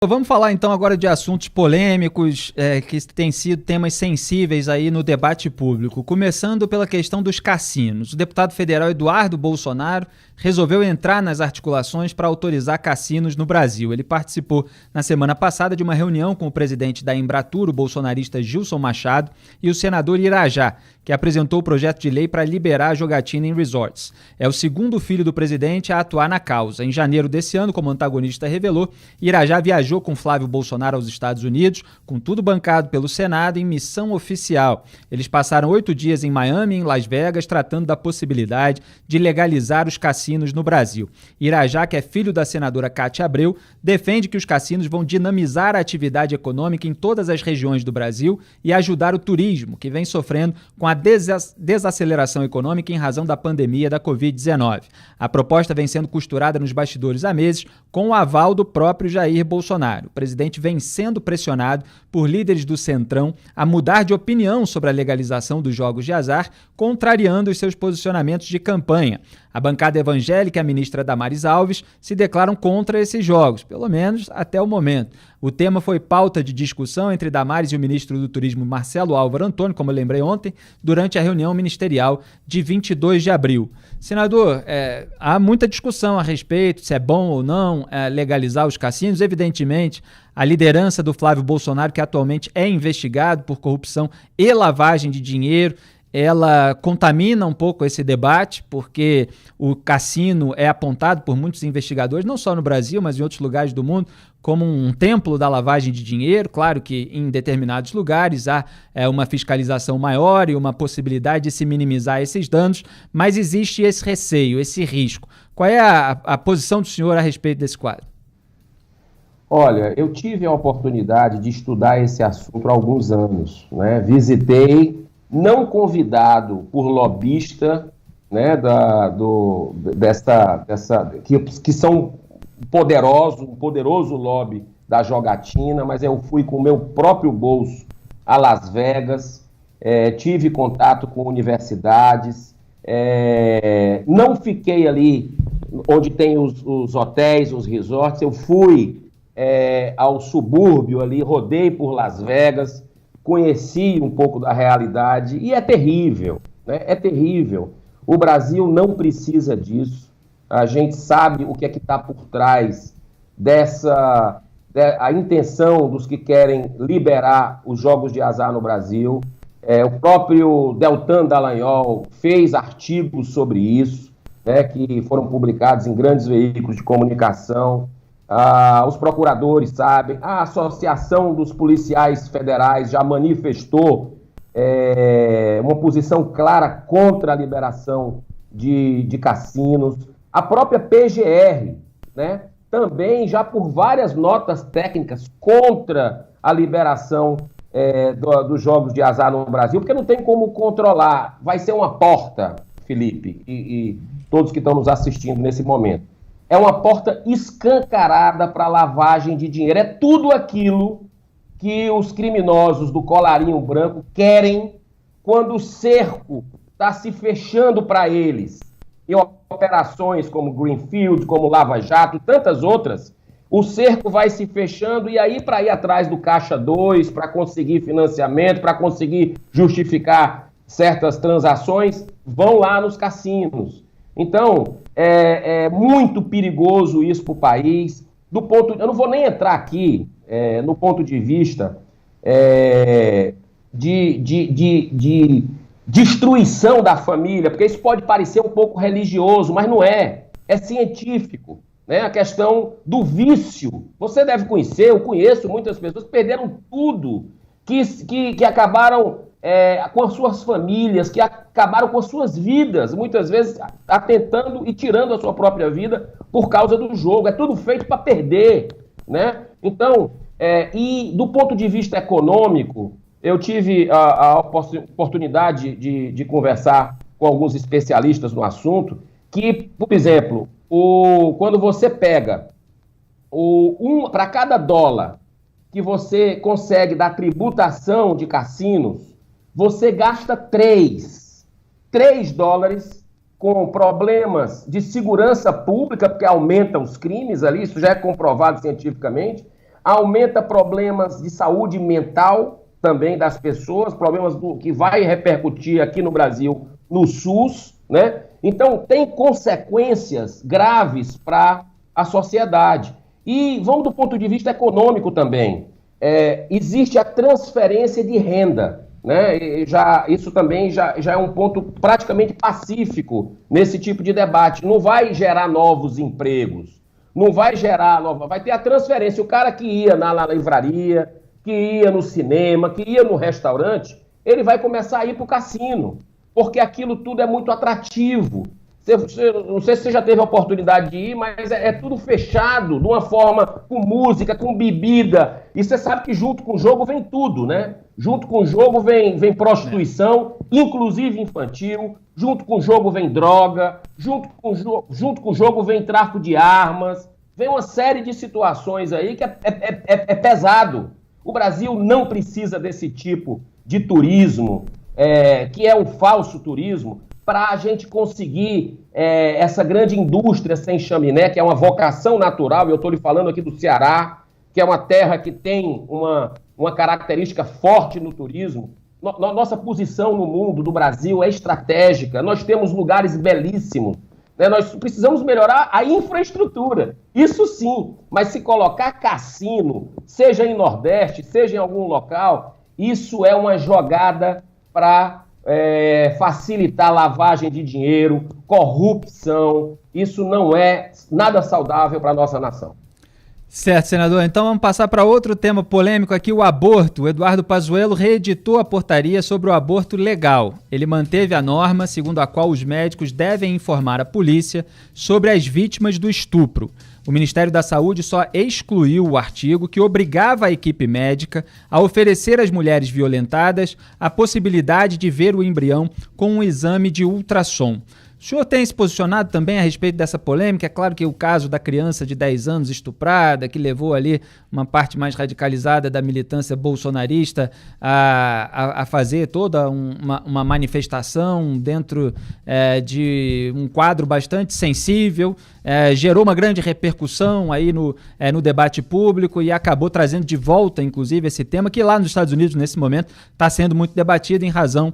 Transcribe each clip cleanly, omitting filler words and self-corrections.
Vamos falar então agora de assuntos polêmicos, que têm sido temas sensíveis aí no debate público, começando pela questão dos cassinos. O deputado federal Eduardo Bolsonaro resolveu entrar nas articulações para autorizar cassinos no Brasil. Ele participou na semana passada de uma reunião com o presidente da Embratur, o bolsonarista Gilson Machado, e o senador Irajá, que apresentou o projeto de lei para liberar a jogatina em resorts. É o segundo filho do presidente a atuar na causa. Em janeiro desse ano, como o antagonista revelou, Irajá viajou com Flávio Bolsonaro aos Estados Unidos, com tudo bancado pelo Senado em missão oficial. Eles passaram 8 dias em Miami e em Las Vegas, tratando da possibilidade de legalizar os cassinos no Brasil. Irajá, que é filho da senadora Cátia Abreu, defende que os cassinos vão dinamizar a atividade econômica em todas as regiões do Brasil e ajudar o turismo, que vem sofrendo com a desaceleração econômica em razão da pandemia da Covid-19. A proposta vem sendo costurada nos bastidores há meses, com o aval do próprio Jair Bolsonaro. O presidente vem sendo pressionado por líderes do Centrão a mudar de opinião sobre a legalização dos jogos de azar, contrariando os seus posicionamentos de campanha. A bancada evangélica e a ministra Damares Alves se declaram contra esses jogos, pelo menos até o momento. O tema foi pauta de discussão entre Damares e o ministro do Turismo Marcelo Álvaro Antônio, como eu lembrei ontem, durante a reunião ministerial de 22 de abril. Senador, há muita discussão a respeito se é bom ou não legalizar os cassinos. Evidentemente, a liderança do Flávio Bolsonaro, que atualmente é investigado por corrupção e lavagem de dinheiro, ela contamina um pouco esse debate, porque o cassino é apontado por muitos investigadores, não só no Brasil, mas em outros lugares do mundo, como um templo da lavagem de dinheiro. Claro que em determinados lugares há uma fiscalização maior e uma possibilidade de se minimizar esses danos, mas existe esse receio, esse risco. Qual é a posição do senhor a respeito desse quadro? Olha, eu tive a oportunidade de estudar esse assunto há alguns anos, né? Visitei, não convidado por lobista, né, que são um poderoso lobby da jogatina, mas eu fui com o meu próprio bolso a Las Vegas, tive contato com universidades, não fiquei ali onde tem os hotéis, os resorts, eu fui ao subúrbio ali, rodei por Las Vegas, conheci um pouco da realidade e é terrível, né? É terrível. O Brasil não precisa disso. A gente sabe o que é que está por trás a intenção dos que querem liberar os jogos de azar no Brasil. O próprio Deltan Dallagnol fez artigos sobre isso, né, que foram publicados em grandes veículos de comunicação. Os procuradores sabem, a Associação dos Policiais Federais já manifestou uma posição clara contra a liberação de cassinos. A própria PGR, né, também já por várias notas técnicas contra a liberação dos jogos de azar no Brasil, porque não tem como controlar. Vai ser uma porta, Felipe, e todos que estão nos assistindo nesse momento. É uma porta escancarada para lavagem de dinheiro. É tudo aquilo que os criminosos do colarinho branco querem quando o cerco está se fechando para eles. Em operações como Greenfield, como Lava Jato, tantas outras, o cerco vai se fechando e aí para ir atrás do Caixa 2, para conseguir financiamento, para conseguir justificar certas transações, vão lá nos cassinos. Então, é muito perigoso isso para o país. Eu não vou nem entrar aqui no ponto de vista de destruição da família, porque isso pode parecer um pouco religioso, mas não é. É científico, né? A questão do vício. Você deve conhecer, eu conheço muitas pessoas que perderam tudo, que acabaram com as suas famílias, que acabaram com as suas vidas, muitas vezes atentando e tirando a sua própria vida por causa do jogo. É tudo feito para perder, né? Então, e do ponto de vista econômico, eu tive a oportunidade de conversar com alguns especialistas no assunto, que, por exemplo, quando você pega para cada dólar que você consegue da tributação de cassinos, você gasta 3 dólares com problemas de segurança pública, porque aumenta os crimes ali, isso já é comprovado cientificamente. aumenta problemas de saúde mental também das pessoas, problemas que vai repercutir aqui no Brasil no SUS, né? Então, tem consequências graves para a sociedade. E vamos do ponto de vista econômico também. Existe a transferência de renda, né? Isso também já é um ponto praticamente pacífico nesse tipo de debate. Não vai gerar novos empregos, não vai gerar vai ter a transferência. O cara que ia na livraria, que ia no cinema, que ia no restaurante, ele vai começar a ir para o cassino, porque aquilo tudo é muito atrativo. Não sei se você já teve a oportunidade de ir, mas é tudo fechado, de uma forma, com música, com bebida. E você sabe que junto com o jogo vem tudo, né? Junto com o jogo vem prostituição, inclusive infantil. Junto com o jogo vem droga. Junto com o jogo vem tráfico de armas. Vem uma série de situações aí que é pesado. O Brasil não precisa desse tipo de turismo, que é um falso turismo, para a gente conseguir essa grande indústria sem chaminé, que é uma vocação natural. Eu estou lhe falando aqui do Ceará, que é uma terra que tem uma característica forte no turismo. Nossa posição no mundo do Brasil é estratégica, nós temos lugares belíssimos, né? Nós precisamos melhorar a infraestrutura, isso sim, mas se colocar cassino, seja em Nordeste, seja em algum local, isso é uma jogada para facilitar lavagem de dinheiro, corrupção. Isso não é nada saudável para a nossa nação. Certo, senador. Então vamos passar para outro tema polêmico aqui, o aborto. O Eduardo Pazuello reeditou a portaria sobre o aborto legal. Ele manteve a norma segundo a qual os médicos devem informar a polícia sobre as vítimas do estupro. O Ministério da Saúde só excluiu o artigo que obrigava a equipe médica a oferecer às mulheres violentadas a possibilidade de ver o embrião com um exame de ultrassom. O senhor tem se posicionado também a respeito dessa polêmica? É claro que o caso da criança de 10 anos estuprada, que levou ali uma parte mais radicalizada da militância bolsonarista a fazer toda uma manifestação dentro de um quadro bastante sensível, gerou uma grande repercussão aí no debate público e acabou trazendo de volta, inclusive, esse tema que lá nos Estados Unidos, nesse momento, está sendo muito debatido em razão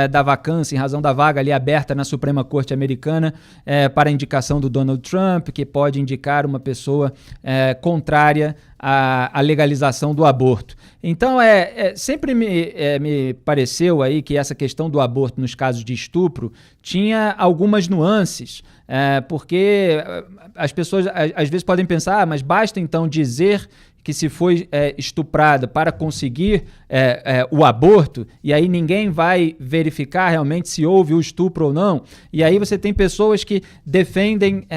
da vacância, em razão da vaga ali aberta na Suprema Corte americana para a indicação do Donald Trump, que pode indicar uma pessoa contrária à legalização do aborto. Então, sempre me pareceu aí que essa questão do aborto nos casos de estupro tinha algumas nuances, porque as pessoas às vezes podem pensar, mas basta então dizer que se foi estuprada para conseguir o aborto, e aí ninguém vai verificar realmente se houve o estupro ou não. E aí você tem pessoas que defendem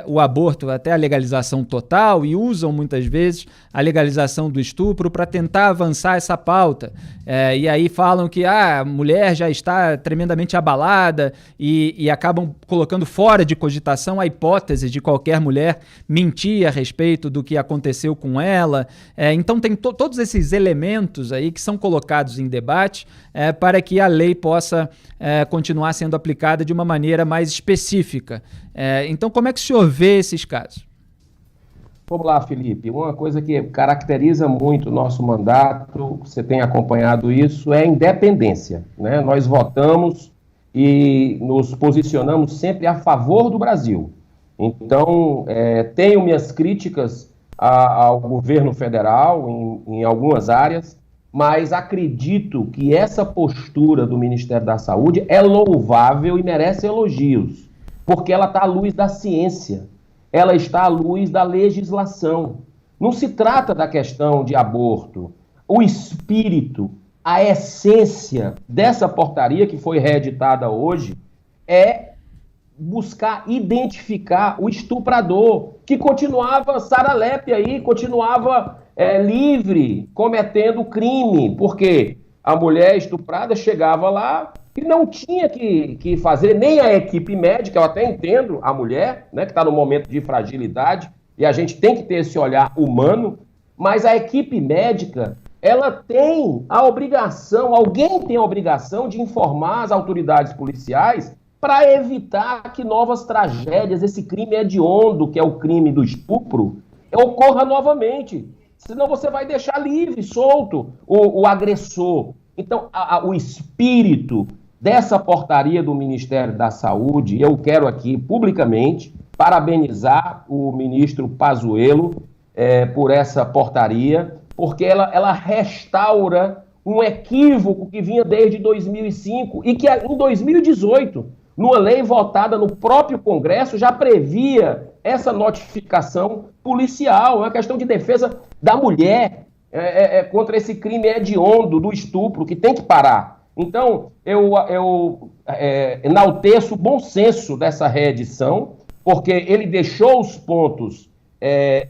o aborto até a legalização total e usam muitas vezes a legalização do estupro para tentar avançar essa pauta. E aí falam que a mulher já está tremendamente abalada e acabam colocando fora de cogitação a hipótese de qualquer mulher mentir a respeito do que aconteceu com ela. Então tem todos esses elementos aí que são colocados em debate para que a lei possa continuar sendo aplicada de uma maneira mais específica. Então como é que o senhor vê esses casos? Vamos lá, Felipe. Uma coisa que caracteriza muito o nosso mandato, você tem acompanhado isso, é a independência, né? Nós votamos e nos posicionamos sempre a favor do Brasil. Então, tenho minhas críticas ao governo federal em algumas áreas, mas acredito que essa postura do Ministério da Saúde é louvável e merece elogios, porque ela está à luz da ciência, ela está à luz da legislação. Não se trata da questão de aborto. O espírito, a essência dessa portaria que foi reeditada hoje é buscar identificar o estuprador, que continuava saralepe aí, continuava livre, cometendo crime, porque a mulher estuprada chegava lá e não tinha que fazer, nem a equipe médica. Eu até entendo a mulher, né, que está no momento de fragilidade, e a gente tem que ter esse olhar humano, mas a equipe médica, ela tem a obrigação, alguém tem a obrigação de informar as autoridades policiais para evitar que novas tragédias, esse crime hediondo, que é o crime do estupro, ocorra novamente. senão você vai deixar livre, solto o agressor. Então, o espírito dessa portaria do Ministério da Saúde, eu quero aqui publicamente parabenizar o ministro Pazuello por essa portaria, porque ela restaura um equívoco que vinha desde 2005 e que em 2018, numa lei votada no próprio Congresso, já previa essa notificação policial. É uma questão de defesa da mulher contra esse crime hediondo do estupro, que tem que parar. Então, eu enalteço o bom senso dessa reedição, porque ele deixou os pontos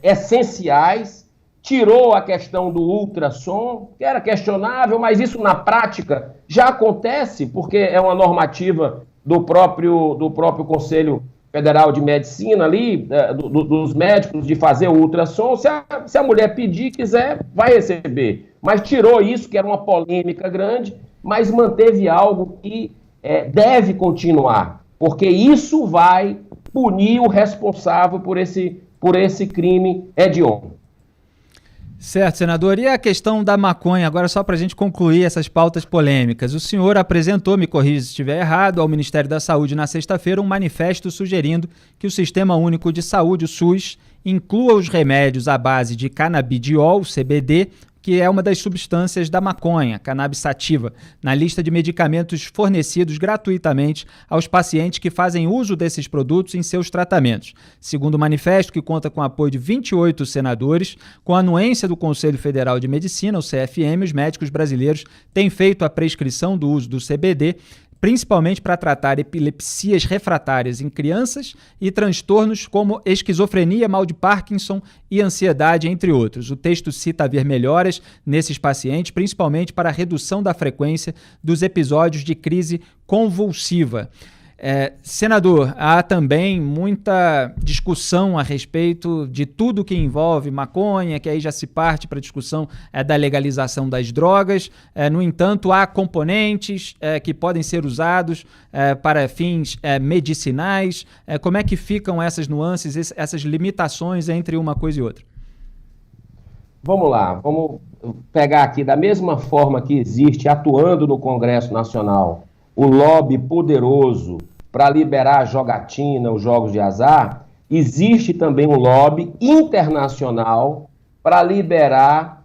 essenciais, tirou a questão do ultrassom, que era questionável, mas isso na prática já acontece, porque é uma normativa do próprio Conselho Federal de Medicina ali, dos médicos, de fazer o ultrassom. Se a mulher pedir, quiser, vai receber. Mas tirou isso, que era uma polêmica grande, mas manteve algo que deve continuar, porque isso vai punir o responsável por esse crime hediondo. Certo, senador. E a questão da maconha, agora só para a gente concluir essas pautas polêmicas. O senhor apresentou, me corrija se estiver errado, ao Ministério da Saúde na sexta-feira um manifesto sugerindo que o Sistema Único de Saúde, o SUS, inclua os remédios à base de canabidiol, CBD, que é uma das substâncias da maconha, cannabis sativa, na lista de medicamentos fornecidos gratuitamente aos pacientes que fazem uso desses produtos em seus tratamentos. Segundo o manifesto, que conta com o apoio de 28 senadores, com a anuência do Conselho Federal de Medicina, o CFM, os médicos brasileiros têm feito a prescrição do uso do CBD, principalmente para tratar epilepsias refratárias em crianças e transtornos como esquizofrenia, mal de Parkinson e ansiedade, entre outros. O texto cita haver melhoras nesses pacientes, principalmente para a redução da frequência dos episódios de crise convulsiva. Senador, há também muita discussão a respeito de tudo que envolve maconha, que aí já se parte para a discussão da legalização das drogas. No entanto, há componentes que podem ser usados para fins medicinais. Como é que ficam essas nuances, essas limitações entre uma coisa e outra? Vamos lá, vamos pegar aqui da mesma forma que existe atuando no Congresso Nacional o lobby poderoso para liberar a jogatina, os jogos de azar, existe também um lobby internacional para liberar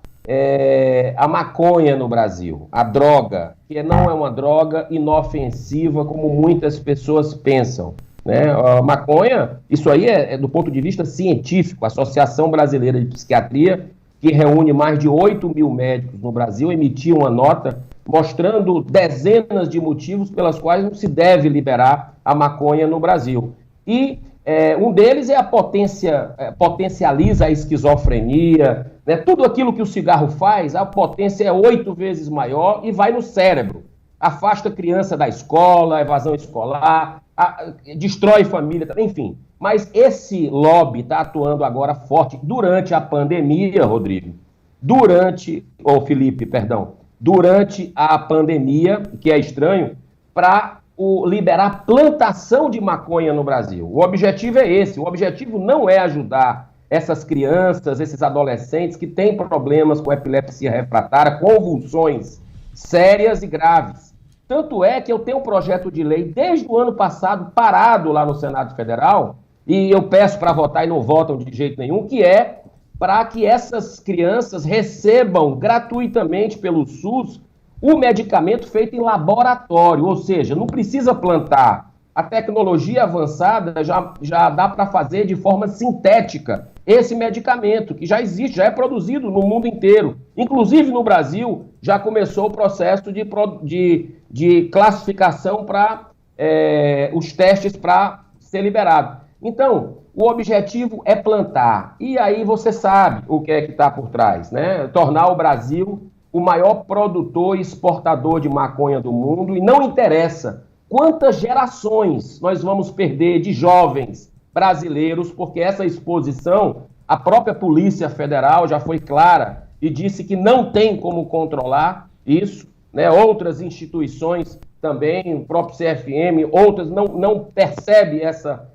a maconha no Brasil, a droga, que não é uma droga inofensiva como muitas pessoas pensam, né? A maconha, isso aí é do ponto de vista científico. A Associação Brasileira de Psiquiatria, que reúne mais de 8 mil médicos no Brasil, emitiu uma nota mostrando dezenas de motivos pelas quais não se deve liberar a maconha no Brasil. E um deles é potencializa a esquizofrenia, né? Tudo aquilo que o cigarro faz, a potência é 8 vezes maior e vai no cérebro. Afasta a criança da escola, evasão escolar, destrói família, enfim. Mas esse lobby está atuando agora forte durante a pandemia, Rodrigo. Durante a pandemia, que é estranho, para liberar plantação de maconha no Brasil. O objetivo é esse. O objetivo não é ajudar essas crianças, esses adolescentes que têm problemas com epilepsia refratária, convulsões sérias e graves. Tanto é que eu tenho um projeto de lei desde o ano passado parado lá no Senado Federal, e eu peço para votar e não votam de jeito nenhum, que é para que essas crianças recebam gratuitamente pelo SUS o medicamento feito em laboratório, ou seja, não precisa plantar. A tecnologia avançada já dá para fazer de forma sintética esse medicamento, que já existe, já é produzido no mundo inteiro. Inclusive no Brasil, já começou o processo de classificação para os testes para ser liberado. Então, o objetivo é plantar. E aí você sabe o que é que está por trás, né? Tornar o Brasil o maior produtor e exportador de maconha do mundo. E não interessa quantas gerações nós vamos perder de jovens brasileiros, porque essa exposição, a própria Polícia Federal já foi clara e disse que não tem como controlar isso, né? Outras instituições também, o próprio CFM, outras não percebem essa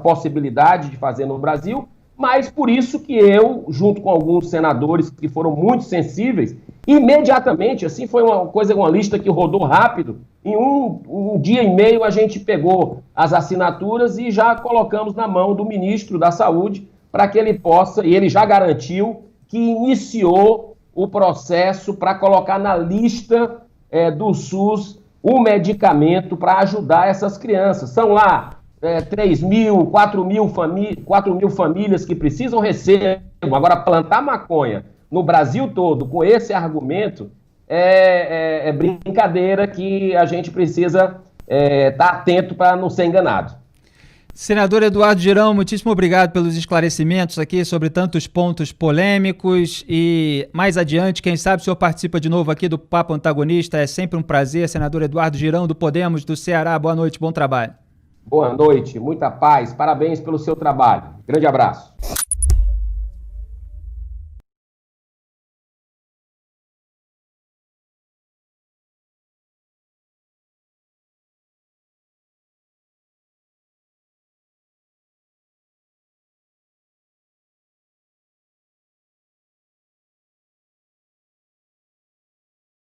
possibilidade de fazer no Brasil, mas por isso que eu, junto com alguns senadores que foram muito sensíveis, imediatamente, assim, foi uma lista que rodou rápido, em um dia e meio a gente pegou as assinaturas e já colocamos na mão do ministro da Saúde para que ele possa, e ele já garantiu que iniciou o processo para colocar na lista do SUS o medicamento para ajudar essas crianças. São lá 3 mil, 4 mil famílias que precisam receber. Agora, plantar maconha no Brasil todo com esse argumento é brincadeira que a gente precisa estar atento para não ser enganado. Senador Eduardo Girão, muitíssimo obrigado pelos esclarecimentos aqui sobre tantos pontos polêmicos e mais adiante, quem sabe o senhor participa de novo aqui do Papo Antagonista, é sempre um prazer. Senador Eduardo Girão do Podemos do Ceará, boa noite, bom trabalho. Boa noite, muita paz, parabéns pelo seu trabalho. Grande abraço.